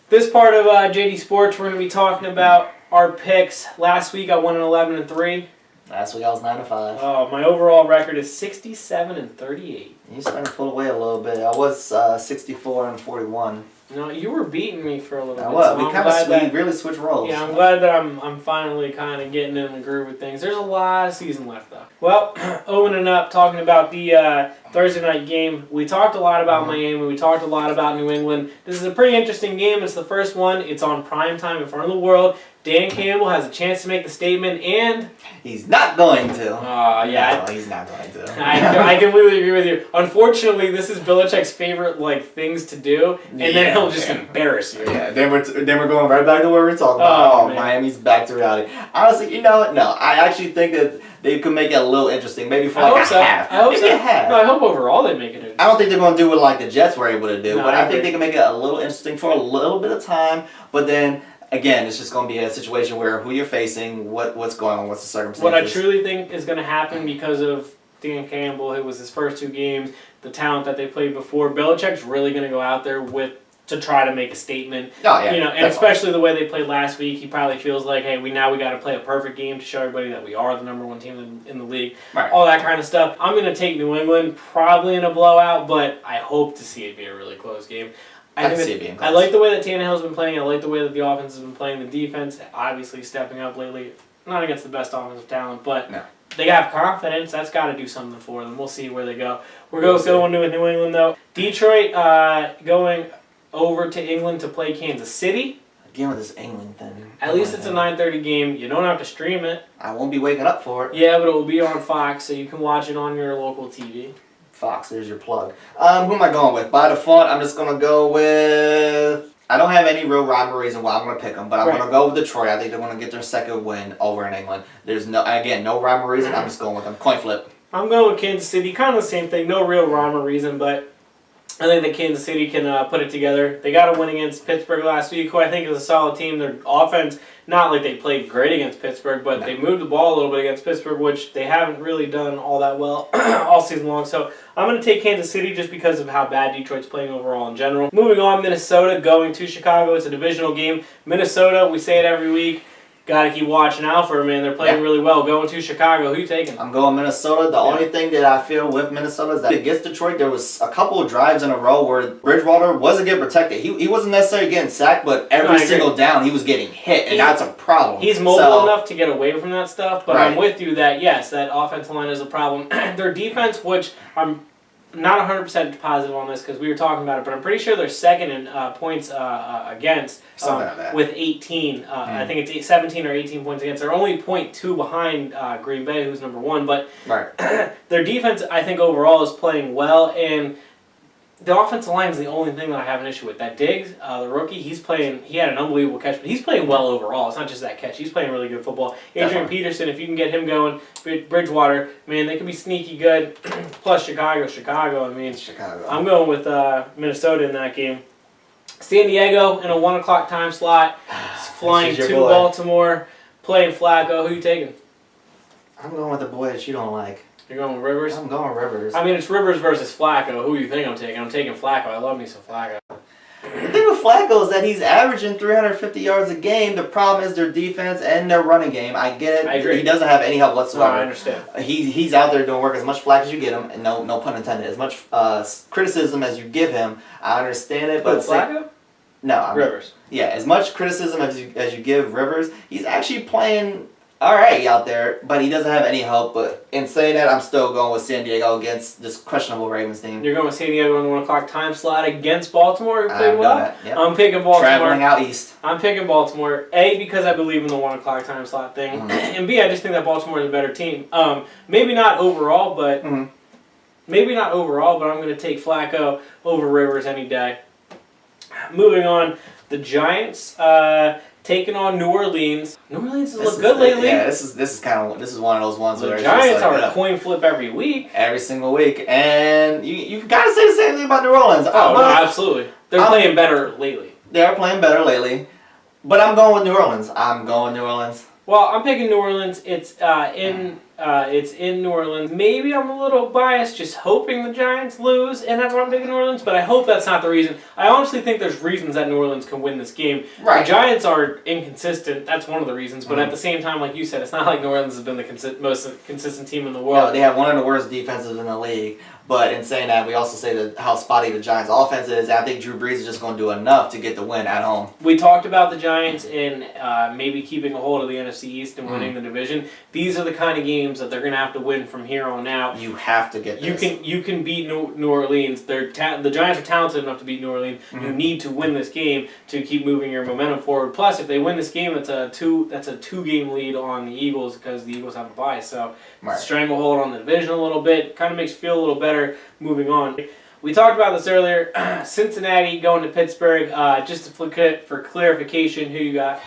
This part of JD Sports, we're going to be talking about our picks. Last week I won an 11-3. Last week I was 9-5. My overall record is 67-38. You starting to pull away a little bit. I was 64-41. No, you were beating me for a little bit. So we really switched roles. Yeah, I'm glad that I'm finally kind of getting in the groove with things. There's a lot of season left, though. Well, opening up, talking about the Thursday night game. We talked a lot about Miami. We talked a lot about New England. This is a pretty interesting game. It's the first one. It's on prime time in front of the world. Dan Campbell has a chance to make the statement, and he's not going to. Yeah, no, he's not going to. I completely agree with you. Unfortunately, this is Belichick's favorite things to do, and then he'll just embarrass you. Yeah, then we're going right back to where we're talking about. Miami's back to reality. Honestly, no, I actually think that they could make it a little interesting, maybe for a half. I hope so. A half. No, I hope overall they make it. I don't think they're going to do what the Jets were able to do, but I think they can make it a little interesting for a little bit of time, but then. Again, it's just going to be a situation where who you're facing, what's going on, what's the circumstances. What I truly think is going to happen because of Dan Campbell, it was his first 2 games, the talent that they played before. Belichick's really going to go out there to try to make a statement. Oh, yeah, and especially the way they played last week, he probably feels like, hey, we got to play a perfect game to show everybody that we are the number 1 team in the league. Right. All that kind of stuff. I'm going to take New England probably in a blowout, but I hope to see it be a really close game. I like the way that Tannehill's been playing. I like the way that the offense has been playing. The defense, obviously, stepping up lately. Not against the best offensive talent, but they have confidence. That's got to do something for them. We'll see where they go. We're going to New England, though. Detroit going over to England to play Kansas City. Again with this England thing. At least it's a 9:30 game. You don't have to stream it. I won't be waking up for it. Yeah, but it will be on Fox, so you can watch it on your local TV. Fox, there's your plug. Who am I going with? By default, I'm just going to go with... I don't have any real rhyme or reason why I'm going to pick them, but I'm going to go with Detroit. I think they're going to get their second win over in England. There's no rhyme or reason. I'm just going with them. Coin flip. I'm going with Kansas City. Kind of the same thing. No real rhyme or reason, but I think that Kansas City can put it together. They got a win against Pittsburgh last week, who I think is a solid team. Their offense, not like they played great against Pittsburgh, but they moved the ball a little bit against Pittsburgh, which they haven't really done all that well all season long. So I'm going to take Kansas City just because of how bad Detroit's playing overall in general. Moving on, Minnesota going to Chicago. It's a divisional game. Minnesota, we say it every week. Got to keep watching out for them, man. They're playing really well. Going to Chicago. Who you taking? I'm going Minnesota. The only thing that I feel with Minnesota is that against Detroit, there was a couple of drives in a row where Bridgewater wasn't getting protected. He wasn't necessarily getting sacked, but every single down he was getting hit, and that's a problem. He's mobile enough to get away from that stuff, but I'm with you that, yes, that offensive line is a problem. Their defense, which I'm not 100% positive on this because we were talking about it, but I'm pretty sure they're second in points against with 18. I think it's 17 or 18 points against. They're only 0.2 behind Green Bay, who's number 1. But their defense, I think, overall is playing well. And the offensive line is the only thing that I have an issue with. That Diggs, the rookie, he had an unbelievable catch, but he's playing well overall. It's not just that catch. He's playing really good football. Adrian Peterson, if you can get him going, Bridgewater, man, they can be sneaky good. Plus Chicago, I mean, I'm going with Minnesota in that game. San Diego in a 1 o'clock time slot, flying to Baltimore, playing Flacco. Who you taking? I'm going with the boy that you don't like. You're going with Rivers? I'm going with Rivers. I mean, it's Rivers versus Flacco. Who do you think I'm taking? I'm taking Flacco. I love me some Flacco. The thing with Flacco is that he's averaging 350 yards a game. The problem is their defense and their running game. I get it. I agree. He doesn't have any help whatsoever. No, I understand. He's out there doing work as much flack as you get him, and no pun intended. As much criticism as you give him, I understand it. But Flacco? No, Rivers. Yeah, as much criticism as you give Rivers, he's actually playing all right out there, but he doesn't have any help. But in saying that, I'm still going with San Diego against this questionable Ravens team. You're going with San Diego in the 1 o'clock time slot against Baltimore? I've done that, yep. I'm picking Baltimore. Traveling out east. I'm picking Baltimore, A, because I believe in the 1 o'clock time slot thing, and B, I just think that Baltimore is a better team. Maybe not overall, but I'm going to take Flacco over Rivers any day. Moving on, the Giants taking on New Orleans. New Orleans has looked good lately. Yeah, this is one of those ones the where Giants are a coin flip every week. Every single week, and you got to say the same thing about New Orleans. Oh, no, absolutely. They're playing better lately. They are playing better lately, but I'm going with New Orleans. Well, I'm picking New Orleans. It's It's in New Orleans. Maybe I'm a little biased, just hoping the Giants lose, and that's why I'm taking New Orleans. But I hope that's not the reason. I honestly think there's reasons that New Orleans can win this game. Right. The Giants are inconsistent. That's one of the reasons. But at the same time, like you said, it's not like New Orleans has been the most consistent team in the world. No, they have one of the worst defenses in the league. But in saying that, we also say that how spotty the Giants' offense is. I think Drew Brees is just going to do enough to get the win at home. We talked about the Giants and maybe keeping a hold of the NFC East and winning the division. These are the kind of games that they're going to have to win from here on out. You have to get this. You can beat New Orleans. The Giants are talented enough to beat New Orleans. You need to win this game to keep moving your momentum forward. Plus, if they win this game, that's a two-game lead on the Eagles because the Eagles have a bye. So stranglehold on the division a little bit. Kind of makes you feel a little better moving on. We talked about this earlier. Cincinnati going to Pittsburgh. Just for clarification, who you got?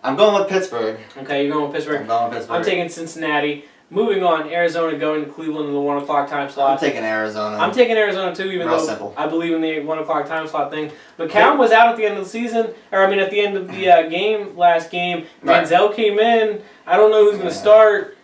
I'm going with Pittsburgh. Okay, you're going with Pittsburgh. I'm going with Pittsburgh. I'm taking Cincinnati. Moving on, Arizona going to Cleveland in the 1 o'clock time slot. I'm taking Arizona. I'm taking Arizona too, even though simple. I believe in the 1 o'clock time slot thing. But Cam was out at the end of the season, at the end of the last game. Manziel came in. I don't know who's going to start.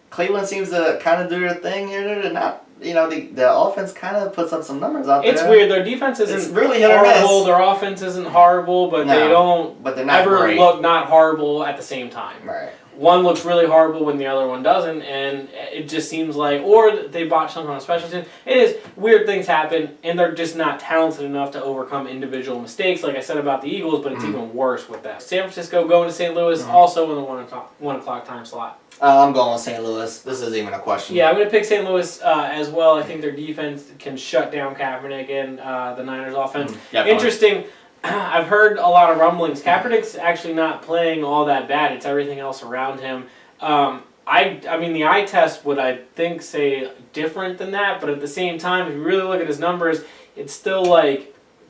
Cleveland seems to kind of do their thing here. They're not. The offense kind of puts up some numbers out there. It's weird. Their defense isn't really hit or miss. horrible. Their offense isn't horrible, but they don't but they're not ever great. look not horrible at the same time. Right. One looks really horrible when the other one doesn't, and it just seems like, or they botch something on special teams. It is weird things happen, and they're just not talented enough to overcome individual mistakes, like I said about the Eagles, but it's even worse with that. San Francisco going to St. Louis, also in the 1 o'clock time slot. I'm going with St. Louis. This isn't even a question. Yeah, I'm going to pick St. Louis as well. I think their defense can shut down Kaepernick and the Niners' offense. Interesting. I've heard a lot of rumblings. Kaepernick's actually not playing all that bad. It's everything else around him. The eye test would, I think, say different than that. But at the same time, if you really look at his numbers, it's still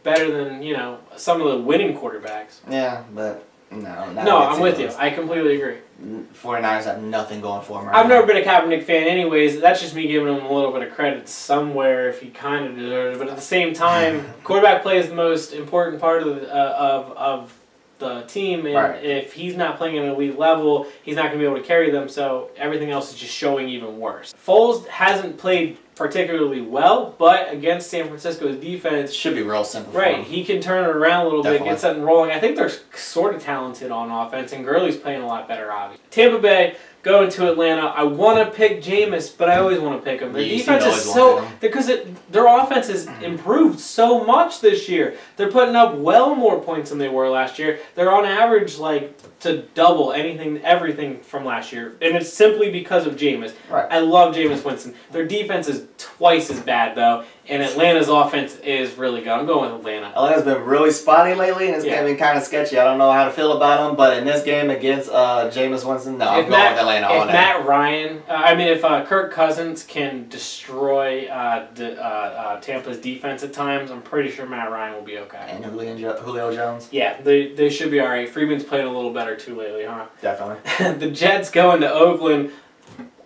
better than some of the winning quarterbacks. Yeah, but no. I'm with you. I completely agree. 49ers have nothing going for them. I've never been a Kaepernick fan anyways. That's just me giving him a little bit of credit somewhere if he kind of deserves it. But at the same time, quarterback play is the most important part of the team. And if he's not playing at an elite level, he's not going to be able to carry them. So everything else is just showing even worse. Foles hasn't played particularly well, but against San Francisco's defense, should be real simple for him. He can turn it around a little bit, get something rolling. I think they're sort of talented on offense, and Gurley's playing a lot better, obviously. Tampa Bay going to Atlanta. I want to pick Jameis, but I always want to pick him. Their defense is because their offense has improved so much this year. They're putting up well more points than they were last year. They're on average to double everything from last year, and it's simply because of Jameis. Right. I love Jameis Winston. Their defense is twice as bad though, and Atlanta's offense is really good. I'm going with Atlanta. Atlanta's been really spotty lately, and it's been kind of sketchy. I don't know how to feel about them, but in this game against Jameis Winston, I'm going with Atlanta all day. If Kirk Cousins can destroy Tampa's defense at times, I'm pretty sure Matt Ryan will be okay. And Julio Jones? Yeah, they should be all right. Freeman's playing a little better too lately, huh? Definitely. The Jets going to Oakland.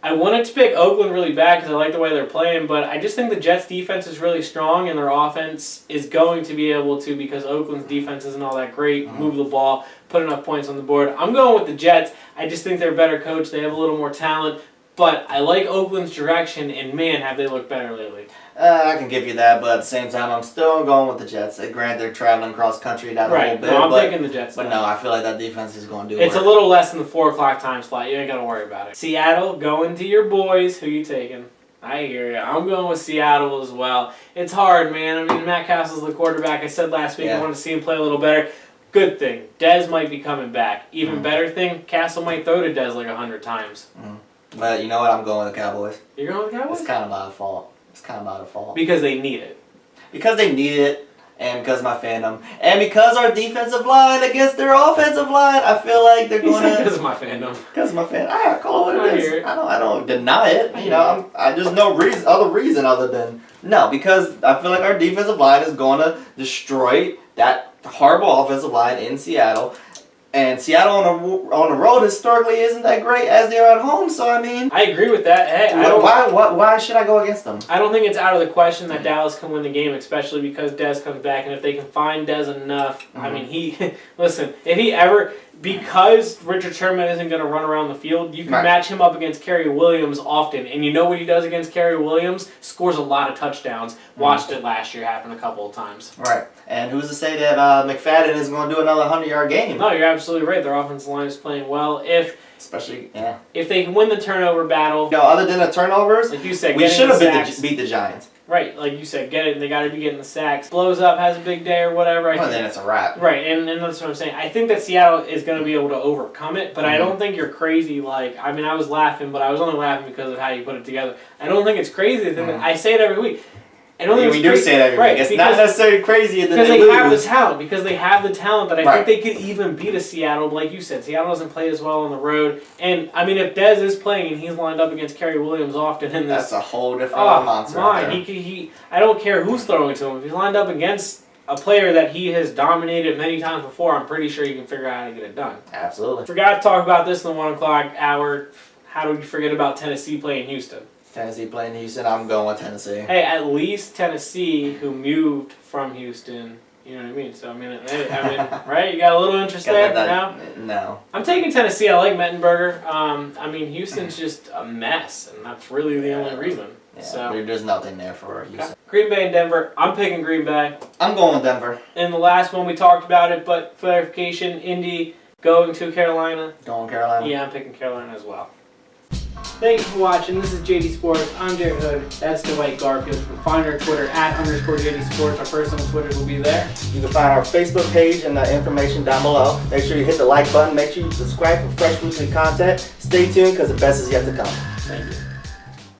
I wanted to pick Oakland really bad because I like the way they're playing, but I just think the Jets' defense is really strong, and their offense is going to be able to, because Oakland's defense isn't all that great, move the ball, put enough points on the board. I'm going with the Jets. I just think they're a better coach. They have a little more talent, but I like Oakland's direction, and man, have they looked better lately. I can give you that, but at the same time, I'm still going with the Jets. Granted, they're traveling cross country that whole bit. No, I'm picking the Jets. But no, I feel like that defense is going to do It's a little less than the 4 o'clock time slot. You ain't got to worry about it. Seattle going to your boys. Who you taking? I hear you. I'm going with Seattle as well. It's hard, man. Matt Castle's the quarterback. I said last week I wanted to see him play a little better. Good thing. Dez might be coming back. Even better thing, Castle might throw to Dez 100 times. But you know what? I'm going with the Cowboys. You're going with the Cowboys? It's kind of my fault. Because they need it. Because they need it, and because of my fandom. And because our defensive line against their offensive line, I feel like they're going to... Because of my fandom. Because of my fandom. I call it what it is. I don't deny it. I just no other reason other than... No, because I feel like our defensive line is going to destroy that horrible offensive line in Seattle. And Seattle on the road historically isn't that great as they are at home. So I mean, I agree with that. Hey, why should I go against them? I don't think it's out of the question that Dallas can win the game, especially because Dez comes back, and if they can find Dez enough, I mean, listen, if he ever, because Richard Sherman isn't going to run around the field, you can match him up against Kerry Williams often, and you know what he does against Kerry Williams? Scores a lot of touchdowns. Watched it last year happen a couple of times. Right. And who's to say that McFadden is going to do another 100-yard game? No, you're absolutely right. Their offensive line is playing well. If they can win the turnover battle. Other than the turnovers, like you said, we should have beat the Giants. Right, like you said, they got to be getting the sacks. Blows up, has a big day or whatever. Then it's a wrap. Right, and that's what I'm saying. I think that Seattle is going to be able to overcome it, but I don't think you're crazy. Like, I mean, I was laughing, but I was only laughing because of how you put it together. I don't think it's crazy. I say it every week. I don't think we do say it every week. It's not necessarily crazy because they have the talent. Because they have the talent that I think they could even beat a Seattle. But like you said, Seattle doesn't play as well on the road. And I mean, if Dez is playing and he's lined up against Kerry Williams often in this, that's a whole different monster. I don't care who's throwing to him. If he's lined up against a player that he has dominated many times before, I'm pretty sure you can figure out how to get it done. Absolutely. Forgot to talk about this in the 1 o'clock hour. How do we forget about Tennessee playing Houston? Tennessee playing Houston, I'm going with Tennessee. Hey, at least Tennessee, who moved from Houston, you know what I mean? So, I mean, right? You got a little interest there now? No. I'm taking Tennessee. I like Mettenberger. I mean, Houston's just a mess, and that's really the only reason. Yeah, so there's nothing there for Houston. Green Bay and Denver. I'm picking Green Bay. I'm going with Denver. In the last one, we talked about it, but clarification, Indy going to Carolina. Going Carolina. Yeah, I'm picking Carolina as well. Thank you for watching. This is JD Sports. I'm Jarrett Hood. That's Dwight Garfield. You can find our Twitter @_JD Sports. Our personal Twitter will be there. You can find our Facebook page and the information down below. Make sure you hit the like button. Make sure you subscribe for fresh weekly content. Stay tuned because the best is yet to come. Thank you.